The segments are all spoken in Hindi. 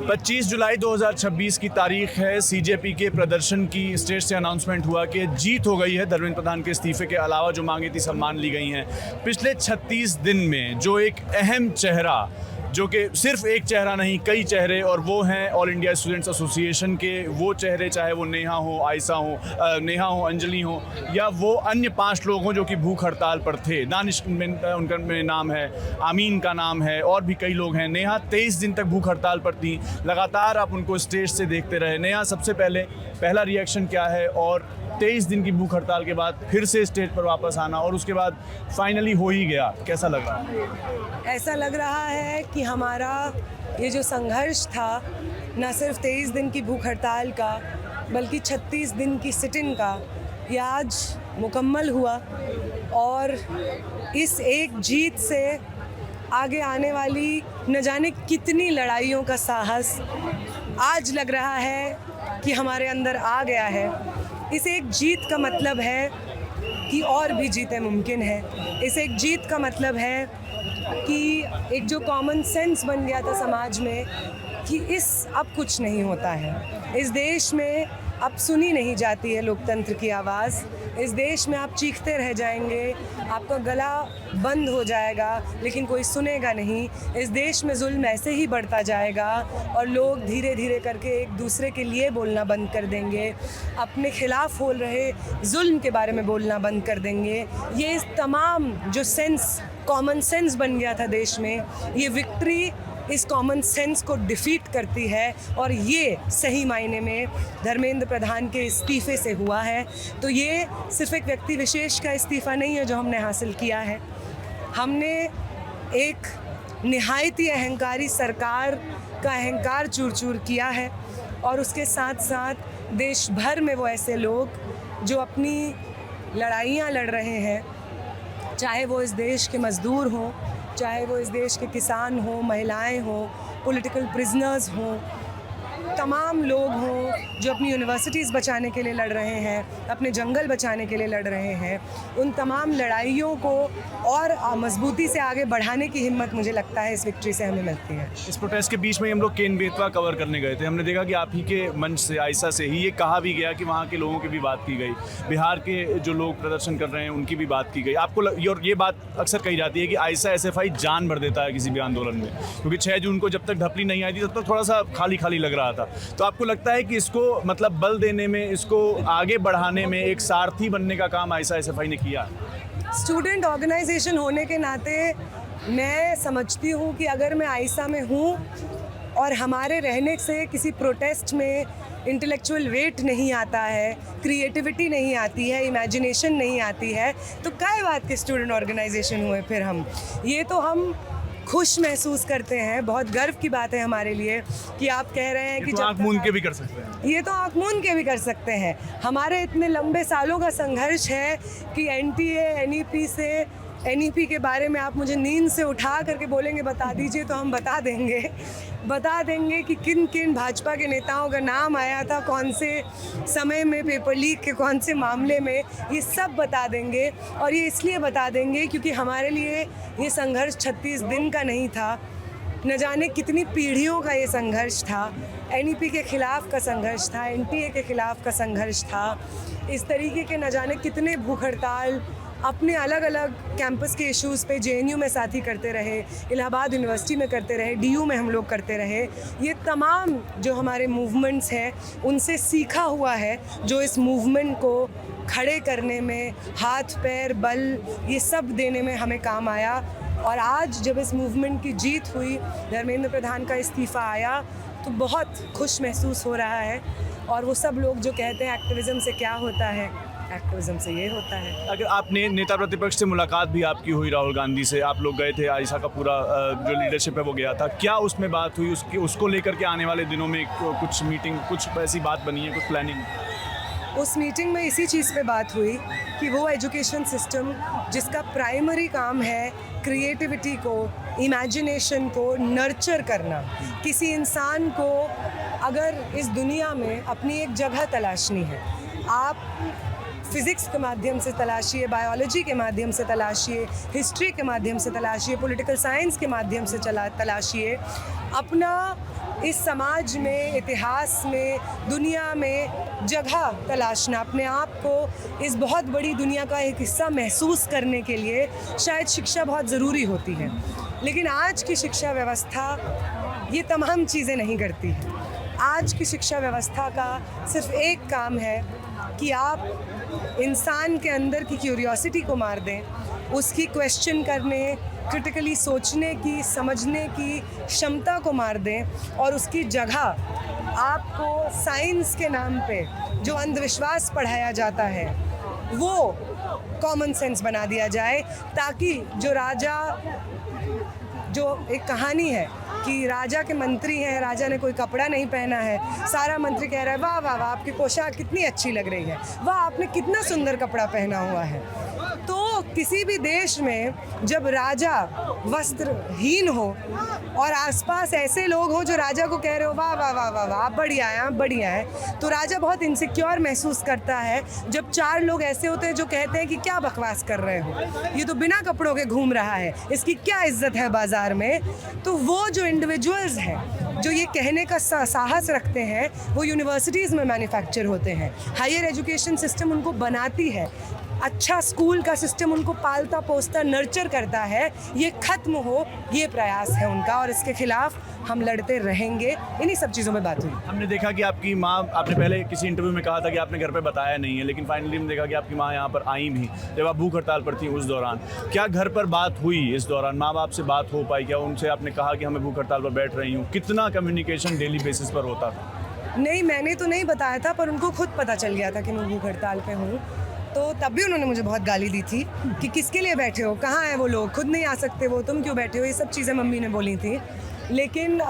25 जुलाई 2026 की तारीख है। सीजेपी के प्रदर्शन की स्टेज से अनाउंसमेंट हुआ कि जीत हो गई है। धर्मेंद्र प्रधान के इस्तीफे के अलावा जो मांगे थी सब मान ली गई हैं। पिछले 36 दिन में जो एक अहम चेहरा, जो कि सिर्फ एक चेहरा नहीं कई चेहरे, और वो हैं ऑल इंडिया स्टूडेंट्स एसोसिएशन के वो चेहरे, चाहे वो नेहा हो, आयशा हो, नेहा हो, अंजलि हो, या वो अन्य 5 लोग हों जो कि भूख हड़ताल पर थे। दानिश उनका में नाम है, आमीन का नाम है, और भी कई लोग हैं। नेहा 23 दिन तक भूख हड़ताल पर थी। लगातार आप उनको स्टेज से देखते रहे। नेहा, सबसे पहला रिएक्शन क्या है, और 23 दिन की भूख हड़ताल के बाद फिर से स्टेज पर वापस आना, और उसके बाद फाइनली हो ही गया, कैसा लग रहा है? ऐसा लग रहा है कि हमारा ये जो संघर्ष था, न सिर्फ 23 दिन की भूख हड़ताल का बल्कि 36 दिन की सिट इन का, ये आज मुकम्मल हुआ। और इस एक जीत से आगे आने वाली न जाने कितनी लड़ाइयों का साहस आज लग रहा है कि हमारे अंदर आ गया है। इस एक जीत का मतलब है कि और भी जीतें मुमकिन है। इस एक जीत का मतलब है कि एक जो कॉमन सेंस बन गया था समाज में कि अब कुछ नहीं होता है। इस देश में अब सुनी नहीं जाती है लोकतंत्र की आवाज़। इस देश में आप चीखते रह जाएंगे, आपका गला बंद हो जाएगा, लेकिन कोई सुनेगा नहीं। इस देश में जुल्म ऐसे ही बढ़ता जाएगा और लोग धीरे धीरे करके एक दूसरे के लिए बोलना बंद कर देंगे, अपने खिलाफ हो रहे जुल्म के बारे में बोलना बंद कर देंगे। ये इस तमाम जो सेंस, कॉमन सेंस बन गया था देश में, ये विक्ट्री इस कॉमन सेंस को डिफीट करती है, और ये सही मायने में धर्मेंद्र प्रधान के इस्तीफे से हुआ है। तो ये सिर्फ एक व्यक्ति विशेष का इस्तीफ़ा नहीं है जो हमने हासिल किया है। हमने एक निहायती अहंकारी सरकार का अहंकार चूर चूर किया है, और उसके साथ साथ देश भर में वो ऐसे लोग जो अपनी लड़ाइयाँ लड़ रहे हैं, चाहे वो इस देश के मज़दूर हों, चाहे वो इस देश के किसान हों, महिलाएं हों, पॉलिटिकल प्रिजनर्स हों, तमाम लोग हों जो अपनी यूनिवर्सिटीज़ बचाने के लिए लड़ रहे हैं, अपने जंगल बचाने के लिए लड़ रहे हैं। उन तमाम लड़ाइयों को और मजबूती से आगे बढ़ाने की हिम्मत मुझे लगता है इस विक्ट्री से हमें मिलती है। इस प्रोटेस्ट के बीच में हम लोग केन बेतवा कवर करने गए थे। हमने देखा कि आप ही के मंच से, आयशा से ही ये कहा भी गया कि वहाँ के लोगों की भी बात की गई, बिहार के जो लोग प्रदर्शन कर रहे हैं उनकी भी बात की गई। आपको और ये बात अक्सर कही जाती है कि आयशा एसएफआई जान भर देता है किसी भी आंदोलन में, क्योंकि 6 जून को जब तक ढपली नहीं आई थी तब तक थोड़ा सा खाली खाली लग रहा था। तो आपको लगता है कि इसको मतलब बल देने में, इसको आगे बढ़ाने में, एक सारथी बनने का काम आयशा एसएफआई ने किया? स्टूडेंट ऑर्गेनाइजेशन होने के नाते मैं समझती हूँ कि अगर मैं आयशा में हूँ और हमारे रहने से किसी प्रोटेस्ट में इंटेलेक्चुअल वेट नहीं आता है, क्रिएटिविटी नहीं आती है, इमेजिनेशन नहीं आती है, तो क्या बात के स्टूडेंट ऑर्गेनाइजेशन हुए फिर हम। ये तो हम खुश महसूस करते हैं। बहुत गर्व की बात है हमारे लिए कि आप कह रहे हैं कि तो आँख मूंद के भी कर सकते हैं। ये तो आँख मूंद के भी कर सकते हैं। हमारे इतने लंबे सालों का संघर्ष है कि एनटीए, एनईपी से, एनईपी के बारे में आप मुझे नींद से उठा करके बोलेंगे बता दीजिए, तो हम बता देंगे कि किन किन भाजपा के नेताओं का नाम आया था, कौन से समय में, पेपर लीक के कौन से मामले में, ये सब बता देंगे। और ये इसलिए बता देंगे क्योंकि हमारे लिए ये संघर्ष 36 दिन का नहीं था, न जाने कितनी पीढ़ियों का ये संघर्ष था। एनईपी के ख़िलाफ़ का संघर्ष था, एनटीए के ख़िलाफ़ का संघर्ष था। इस तरीके के न जाने कितने भूख हड़ताल अपने अलग अलग कैंपस के इश्यूज़ पे जेएनयू में साथी करते रहे, इलाहाबाद यूनिवर्सिटी में करते रहे, डीयू में हम लोग करते रहे। ये तमाम जो हमारे मूवमेंट्स हैं उनसे सीखा हुआ है, जो इस मूवमेंट को खड़े करने में, हाथ पैर बल ये सब देने में हमें काम आया। और आज जब इस मूवमेंट की जीत हुई, धर्मेंद्र प्रधान का इस्तीफ़ा आया, तो बहुत खुश महसूस हो रहा है। और वो सब लोग जो कहते हैं एक्टिविज़म से क्या होता है, एक्टिविज़म से ये होता है। अगर आपने नेता प्रतिपक्ष से मुलाकात भी आपकी हुई, राहुल गांधी से आप लोग गए थे, आयशा का पूरा जो लीडरशिप है वो गया था, क्या उसमें बात हुई? उसको लेकर के आने वाले दिनों में कुछ मीटिंग, कुछ ऐसी बात बनी है, कुछ प्लानिंग? उस मीटिंग में इसी चीज़ पे बात हुई कि वो एजुकेशन सिस्टम जिसका प्राइमरी काम है क्रिएटिविटी को, इमेजिनेशन को नर्चर करना, किसी इंसान को अगर इस दुनिया में अपनी एक जगह तलाशनी है, आप फिज़िक्स के माध्यम से तलाशिए, बायोलॉजी के माध्यम से तलाशिए, हिस्ट्री के माध्यम से तलाशिए, पॉलिटिकल साइंस के माध्यम से तलाशिए, अपना इस समाज में, इतिहास में, दुनिया में जगह तलाशना, अपने आप को इस बहुत बड़ी दुनिया का एक हिस्सा महसूस करने के लिए शायद शिक्षा बहुत ज़रूरी होती है। लेकिन आज की शिक्षा व्यवस्था ये तमाम चीज़ें नहीं करती है। आज की शिक्षा व्यवस्था का सिर्फ एक काम है कि आप इंसान के अंदर की क्यूरियोसिटी को मार दें, उसकी क्वेश्चन करने, क्रिटिकली सोचने की, समझने की क्षमता को मार दें और उसकी जगह आपको साइंस के नाम पे जो अंधविश्वास पढ़ाया जाता है वो कॉमन सेंस बना दिया जाए, ताकि जो एक कहानी है कि राजा के मंत्री हैं, राजा ने कोई कपड़ा नहीं पहना है, सारा मंत्री कह रहा है वाह वाह वाह आपकी पोशाक कितनी अच्छी लग रही है, वाह आपने कितना सुंदर कपड़ा पहना हुआ है। तो किसी भी देश में जब राजा वस्त्रहीन हो और आसपास ऐसे लोग हो जो राजा को कह रहे हो वाह वाह वाह वाह वाह आप बढ़िया हैं, आप बढ़िया हैं, तो राजा बहुत इनसिक्योर महसूस करता है। जब 4 लोग ऐसे होते हैं जो कहते हैं कि क्या बकवास कर रहे हो, ये तो बिना कपड़ों के घूम रहा है, इसकी क्या इज्जत है बाजार में, तो वो जो इंडिविजुअल्स हैं जो ये कहने का साहस रखते हैं वो यूनिवर्सिटीज़ में मैन्युफैक्चर होते हैं। हायर एजुकेशन सिस्टम उनको बनाती है, अच्छा स्कूल का सिस्टम उनको पालता पोसता नर्चर करता है। ये ख़त्म हो, ये प्रयास है उनका और इसके खिलाफ हम लड़ते रहेंगे। इन्हीं सब चीज़ों में बात हुई। हमने देखा कि आपकी माँ, आपने पहले किसी इंटरव्यू में कहा था कि आपने घर पे बताया नहीं है, लेकिन फाइनली हमने देखा कि आपकी माँ यहाँ पर आई भी जब आप भूख हड़ताल पर थी उस दौरान। क्या घर पर बात हुई इस दौरान, माँ बाप से बात हो पाई? क्या उनसे आपने कहा कि हमें भूख हड़ताल पर बैठ रही हूँ? कितना कम्युनिकेशन डेली बेसिस पर होता था? नहीं, मैंने तो नहीं बताया था, पर उनको खुद पता चल गया था कि मैं भूख हड़ताल पे हूँ। तो तब भी उन्होंने मुझे बहुत गाली दी थी कि किसके लिए बैठे हो, कहाँ हैं वो लोग, खुद नहीं आ सकते वो, तुम क्यों बैठे हो, ये सब चीज़ें मम्मी ने बोली थी। लेकिन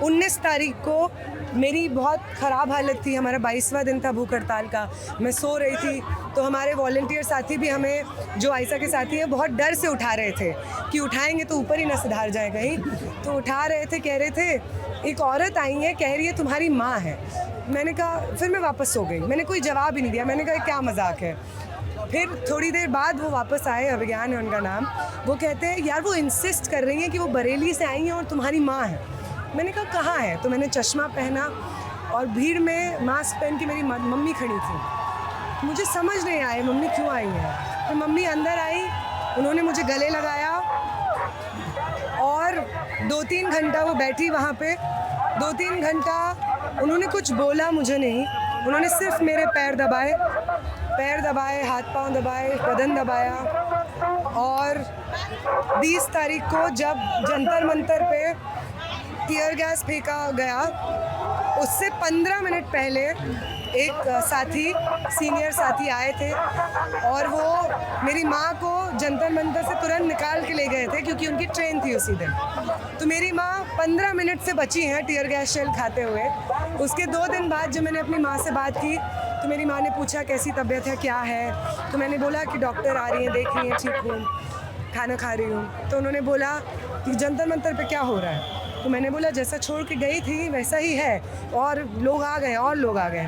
19 तारीख को मेरी बहुत ख़राब हालत थी, हमारा 22वां दिन था भूख हड़ताल का, मैं सो रही थी, तो हमारे वॉलंटियर साथी भी हमें, जो आयशा के साथी हैं, बहुत डर से उठा रहे थे कि उठाएंगे तो ऊपर ही ना सुधार जाए कहीं, तो उठा रहे थे, कह रहे थे एक औरत आई है कह रही है तुम्हारी माँ है। मैंने कहा, फिर मैं वापस सो गई, मैंने कोई जवाब ही नहीं दिया, मैंने कहा क्या मजाक है। फिर थोड़ी देर बाद वो वापस आए, अभिज्ञान है उनका नाम, वो कहते हैं यार वो इंसिस्ट कर रही हैं कि वो बरेली से आई हैं और तुम्हारी माँ है। मैंने कहा कहाँ है, तो मैंने चश्मा पहना और भीड़ में मास्क पहन के मेरी मम्मी खड़ी थी। मुझे समझ नहीं आया मम्मी क्यों आई है। तो मम्मी अंदर आई, उन्होंने मुझे गले लगाया और 2-3 घंटा वो बैठी वहाँ पे। 2-3 घंटा उन्होंने कुछ बोला मुझे नहीं, उन्होंने सिर्फ मेरे पैर दबाए, हाथ पांव दबाए, बदन दबाया। और 20 तारीख को जब जंतर मंतर पे टीयर गैस फेंका गया, उससे 15 मिनट पहले एक साथी, सीनियर साथी आए थे और वो मेरी माँ को जंतर मंतर से तुरंत निकाल के ले गए थे क्योंकि उनकी ट्रेन थी उसी दिन। तो मेरी माँ 15 मिनट से बची हैं टीयर गैस शेल खाते हुए। उसके 2 दिन बाद जब मैंने अपनी माँ से बात की तो मेरी माँ ने पूछा कैसी तबीयत है, क्या है, तो मैंने बोला कि डॉक्टर आ रही हैं, देख रही हैं, ठीक हूँ, खाना खा रही हूँ। तो उन्होंने बोला कि जंतर मंतर पे क्या हो रहा है, तो मैंने बोला जैसा छोड़ के गई थी वैसा ही है और लोग आ गए और लोग आ गए।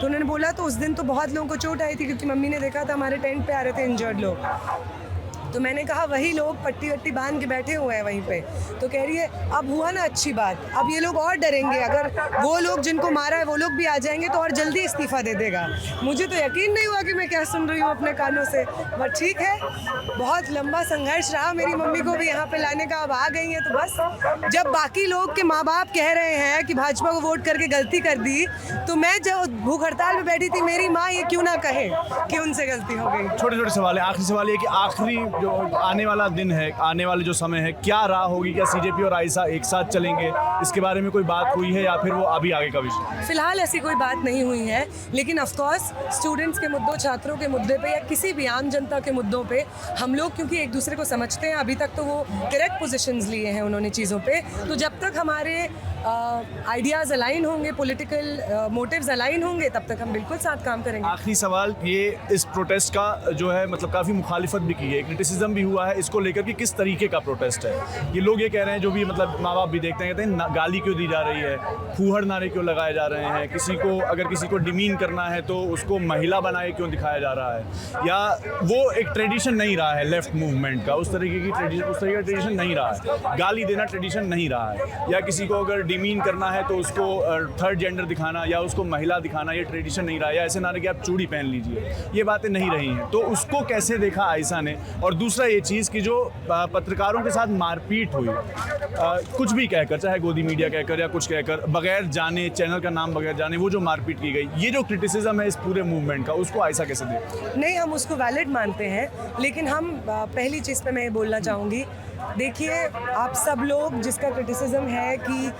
तो उन्होंने बोला तो उस दिन तो बहुत लोगों को चोट आई थी क्योंकि मम्मी ने देखा था हमारे टेंट पे आ रहे थे इंजर्ड लोग। तो मैंने कहा वही लोग पट्टी वट्टी बांध के बैठे हुए हैं वहीं पे। तो कह रही है अब हुआ ना अच्छी बात, अब ये लोग और डरेंगे, अगर वो लोग जिनको मारा है वो लोग भी आ जाएंगे तो और जल्दी इस्तीफ़ा दे देगा। मुझे तो यकीन नहीं हुआ कि मैं क्या सुन रही हूँ अपने कानों से, पर ठीक है, बहुत लंबा संघर्ष रहा मेरी मम्मी को भी यहाँ पे लाने का। अब आ गई हैं तो बस, जब बाकी लोग के माँ बाप कह रहे हैं कि भाजपा को वोट करके गलती कर दी, तो मैं जब भूख हड़ताल में बैठी थी मेरी माँ ये क्यों ना कहे कि उनसे गलती हो गई। छोटे छोटे सवाल है, आखिरी सवाल ये कि आखिरी जो आने वाला दिन है, आने वाले जो समय है, क्या राह होगी? क्या सीजेपी और आयशा एक साथ चलेंगे? इसके बारे में कोई बात हुई है या फिर वो अभी आगे का विषय? फिलहाल ऐसी कोई बात नहीं हुई है, लेकिन ऑफ कोर्स स्टूडेंट्स के मुद्दों, छात्रों के मुद्दे पे या किसी भी आम जनता के मुद्दों पे हम लोग क्योंकि एक दूसरे को समझते हैं, अभी तक तो वो करेक्ट पोजीशंस लिए हैं उन्होंने चीज़ों पे, तो जब तक हमारे आइडियाज़ अलाइन होंगे, पॉलिटिकल मोटिव्स अलाइन होंगे, तब तक हम बिल्कुल साथ काम करेंगे। आखिरी सवाल, ये इस प्रोटेस्ट का जो है मतलब काफ़ी मुखालिफत भी की है, क्रिटिसिज्म भी हुआ है इसको लेकर कि किस तरीके का प्रोटेस्ट है। ये लोग ये कह रहे हैं, जो भी मतलब माँ बाप भी देखते हैं, कहते हैं गाली क्यों दी जा रही है, फूहड़ नारे क्यों लगाए जा रहे हैं, किसी को अगर किसी को डिमीन करना है तो उसको महिला बनाए क्यों दिखाया जा रहा है, या वो एक ट्रेडिशन नहीं रहा है लेफ्ट मूवमेंट का, उस तरीके का ट्रेडिशन नहीं रहा है, गाली देना ट्रेडिशन नहीं रहा है, या किसी को अगर डिमीन करना है तो उसको थर्ड जेंडर दिखाना या उसको महिला दिखाना ये ट्रेडिशन नहीं रहा, या ऐसे ना रहे कि आप चूड़ी पहन लीजिए, ये बातें नहीं रही हैं। तो उसको कैसे देखा आयशा ने? और दूसरा ये चीज़ कि जो पत्रकारों के साथ मारपीट हुई, कुछ भी कहकर, चाहे गोदी मीडिया कहकर या कुछ कहकर, बगैर जाने, चैनल का नाम बगैर जाने, वो जो मारपीट की गई, ये जो क्रिटिसिज्म है इस पूरे मूवमेंट का, उसको आयशा कैसे देखते? नहीं, हम उसको वैलिड मानते हैं, लेकिन हम पहली चीज़ पे मैं ये बोलना चाहूँगी, देखिए आप सब लोग जिसका क्रिटिसिज्म है कि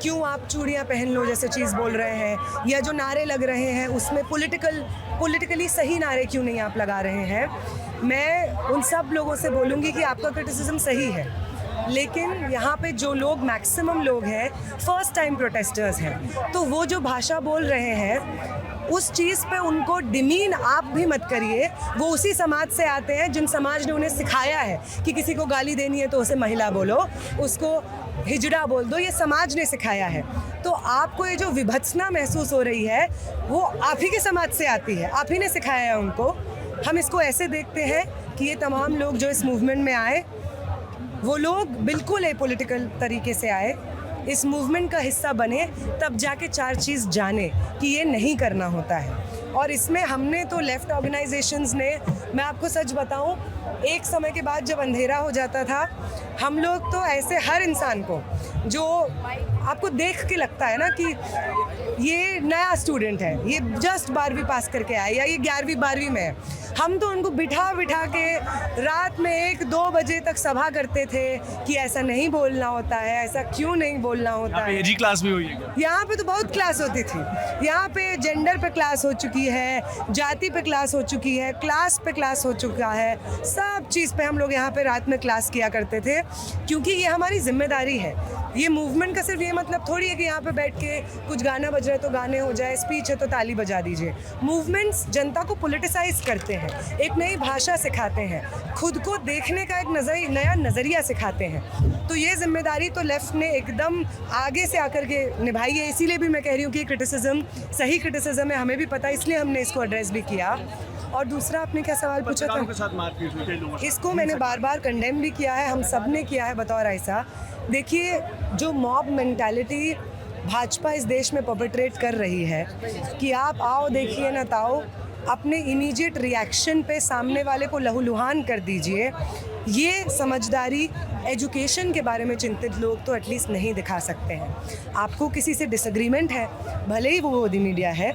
क्यों आप चूड़ियाँ पहन लो जैसे चीज़ बोल रहे हैं, या जो नारे लग रहे हैं उसमें पॉलिटिकली सही नारे क्यों नहीं आप लगा रहे हैं, मैं उन सब लोगों से बोलूँगी कि आपका क्रिटिसिज्म सही है, लेकिन यहाँ पे जो लोग मैक्सिमम लोग हैं फर्स्ट टाइम प्रोटेस्टर्स हैं, तो वो जो भाषा बोल रहे हैं उस चीज़ पे उनको डिमीन आप भी मत करिए। वो उसी समाज से आते हैं जिन समाज ने उन्हें सिखाया है कि किसी को गाली देनी है तो उसे महिला बोलो, उसको हिजड़ा बोल दो, ये समाज ने सिखाया है। तो आपको ये जो विभत्सना महसूस हो रही है वो आप ही के समाज से आती है, आप ही ने सिखाया है उनको। हम इसको ऐसे देखते हैं कि ये तमाम लोग जो इस मूवमेंट में आए वो लोग बिल्कुल एपॉलिटिकल तरीके से आए, इस मूवमेंट का हिस्सा बने, तब जाके चार चीज़ जाने कि ये नहीं करना होता है। और इसमें हमने तो लेफ़्ट ऑर्गेनाइजेशंस ने, मैं आपको सच बताऊं, एक समय के बाद जब अंधेरा हो जाता था, हम लोग तो ऐसे हर इंसान को जो आपको देख के लगता है ना कि ये नया स्टूडेंट है, ये जस्ट 12वीं पास करके आया या ये 11वीं 12वीं में है, हम तो उनको बिठा के रात में 1-2 बजे तक सभा करते थे कि ऐसा नहीं बोलना होता है, ऐसा क्यों नहीं बोलना होता है। एजी क्लास भी हुई है क्या? यहाँ पे तो बहुत क्लास होती थी, यहाँ पे जेंडर पे क्लास हो चुकी है, जाति पे क्लास हो चुकी है, क्लास पे क्लास हो चुका है, सब चीज़ पे हम लोग यहाँ पे रात में क्लास किया करते थे, क्योंकि ये हमारी जिम्मेदारी है। ये मूवमेंट का सिर्फ ये मतलब थोड़ी है कि यहाँ पे बैठ के कुछ गाना बज रहा है तो गाने हो जाए, स्पीच है तो ताली बजा दीजिए। मूवमेंट्स जनता को पॉलिटिसाइज करते हैं, एक नई भाषा सिखाते हैं, खुद को देखने का एक नया नज़रिया सिखाते हैं। तो ये जिम्मेदारी तो लेफ़्ट ने एकदम आगे से आकर के निभाई है। इसीलिए भी मैं कह रही हूँ कि क्रिटिसिज्म सही क्रिटिसिज्म है, हमें भी पता है, इसलिए हमने इसको एड्रेस भी किया। और दूसरा आपने क्या सवाल पूछा था? के साथ मारपीट हुई कई लोगों से। इसको मैंने बार बार कंडेम भी किया है, हम सब ने किया है बतौर आयशा। देखिए, जो मॉब मेंटालिटी भाजपा इस देश में परपेट्रेट कर रही है कि आप आओ देखिए ना ताओ, अपने इमीडिएट रिएक्शन पे सामने वाले को लहूलुहान कर दीजिए, ये समझदारी एजुकेशन के बारे में चिंतित लोग तो एटलीस्ट नहीं दिखा सकते हैं। आपको किसी से डिसएग्रीमेंट है, भले ही वो गोदी मीडिया है,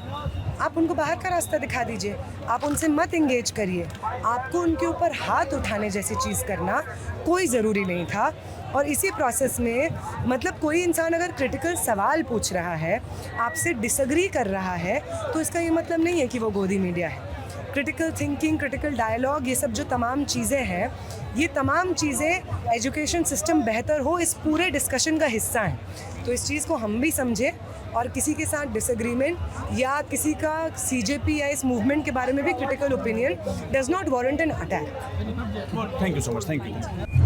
आप उनको बाहर का रास्ता दिखा दीजिए, आप उनसे मत इंगेज करिए। आपको उनके ऊपर हाथ उठाने जैसी चीज़ करना कोई ज़रूरी नहीं था। और इसी प्रोसेस में मतलब कोई इंसान अगर क्रिटिकल सवाल पूछ रहा है, आपसे डिसएग्री कर रहा है, तो इसका ये मतलब नहीं है कि वो गोदी मीडिया है। क्रिटिकल थिंकिंग, क्रिटिकल डायलॉग, ये सब जो तमाम चीज़ें हैं, ये तमाम चीज़ें एजुकेशन सिस्टम बेहतर हो इस पूरे डिस्कशन का हिस्सा हैं। तो इस चीज़ को हम भी समझें और किसी के साथ डिसएग्रीमेंट या किसी का सीजेपी या इस मूवमेंट के बारे में भी critical opinion does not warrant an attack. Thank you so much, thank you.